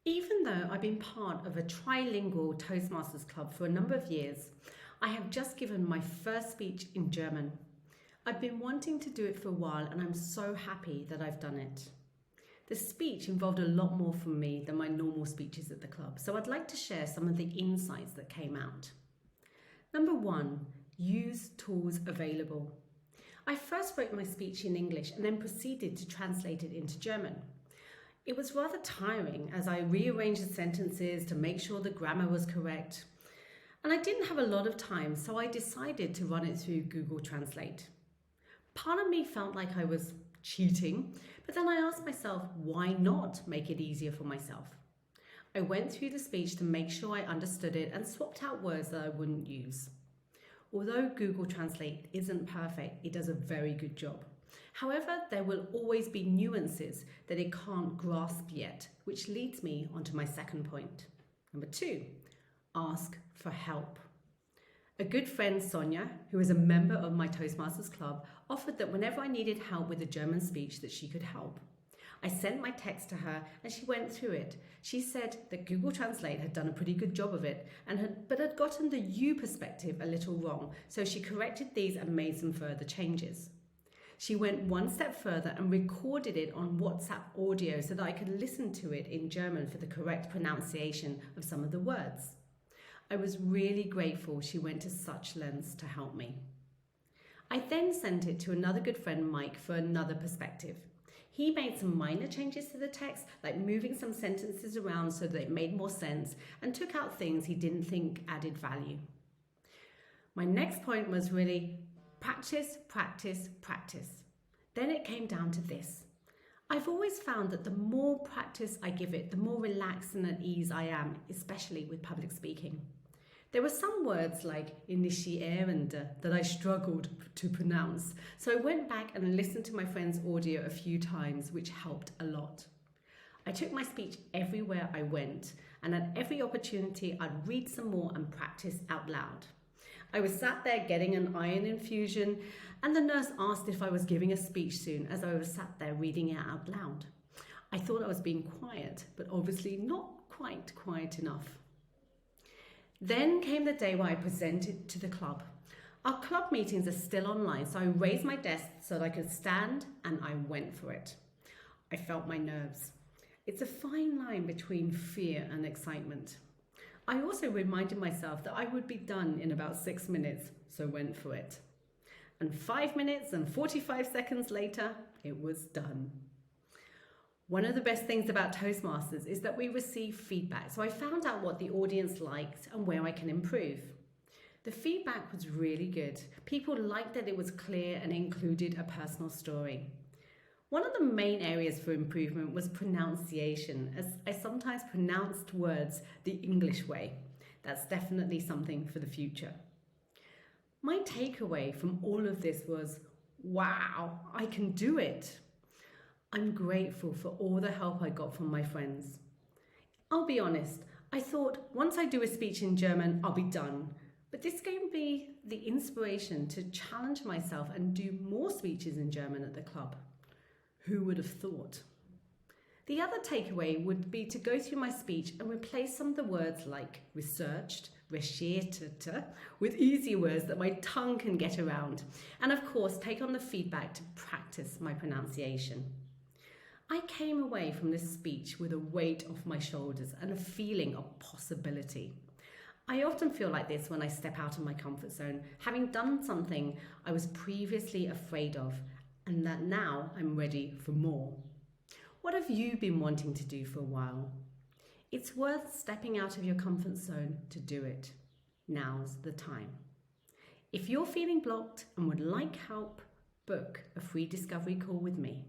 Even though I've been part of a trilingual Toastmasters club for a number of years, I have just given my first speech in German. I've been wanting to do it for a while and I'm so happy that I've done it. The speech involved a lot more from me than my normal speeches at the club, so I'd like to share some of the insights that came out. Number 1, use tools available. I first wrote my speech in English and then proceeded to translate it into German. It was rather tiring as I rearranged the sentences to make sure the grammar was correct. And I didn't have a lot of time, so I decided to run it through Google Translate. Part of me felt like I was cheating, but then I asked myself, why not make it easier for myself? I went through the speech to make sure I understood it and swapped out words that I wouldn't use. Although Google Translate isn't perfect, it does a very good job. However, there will always be nuances that it can't grasp yet, which leads me onto my second point. Number 2, ask for help. A good friend, Sonia, who is a member of my Toastmasters club, offered that whenever I needed help with a German speech that she could help. I sent my text to her and she went through it. She said that Google Translate had done a pretty good job of it but had gotten the you perspective a little wrong, so she corrected these and made some further changes. She went one step further and recorded it on WhatsApp audio so that I could listen to it in German for the correct pronunciation of some of the words. I was really grateful she went to such lengths to help me. I then sent it to another good friend, Mike, for another perspective. He made some minor changes to the text, like moving some sentences around so that it made more sense, and took out things he didn't think added value. My next point was really practice, practice, practice. Then it came down to this. I've always found that the more practice I give it, the more relaxed and at ease I am, especially with public speaking. There were some words like initiierende that I struggled to pronounce, so I went back and listened to my friend's audio a few times, which helped a lot. I took my speech everywhere I went, and at every opportunity I'd read some more and practice out loud. I was sat there getting an iron infusion, and the nurse asked if I was giving a speech soon as I was sat there reading it out loud. I thought I was being quiet, but obviously not quite quiet enough. Then came the day where I presented to the club. Our club meetings are still online, so I raised my desk so that I could stand and I went for it. I felt my nerves. It's a fine line between fear and excitement. I also reminded myself that I would be done in about 6 minutes, so went for it. And 5 minutes and 45 seconds later, it was done. One of the best things about Toastmasters is that we receive feedback, so I found out what the audience liked and where I can improve. The feedback was really good. People liked that it was clear and included a personal story. One of the main areas for improvement was pronunciation, as I sometimes pronounced words the English way. That's definitely something for the future. My takeaway from all of this was, wow, I can do it. I'm grateful for all the help I got from my friends. I'll be honest, I thought once I do a speech in German, I'll be done. But this gave me the inspiration to challenge myself and do more speeches in German at the club. Who would have thought? The other takeaway would be to go through my speech and replace some of the words like researched, recherchete, with easy words that my tongue can get around. And of course, take on the feedback to practice my pronunciation. I came away from this speech with a weight off my shoulders and a feeling of possibility. I often feel like this when I step out of my comfort zone, having done something I was previously afraid of, and that now I'm ready for more. What have you been wanting to do for a while? It's worth stepping out of your comfort zone to do it. Now's the time. If you're feeling blocked and would like help, book a free discovery call with me.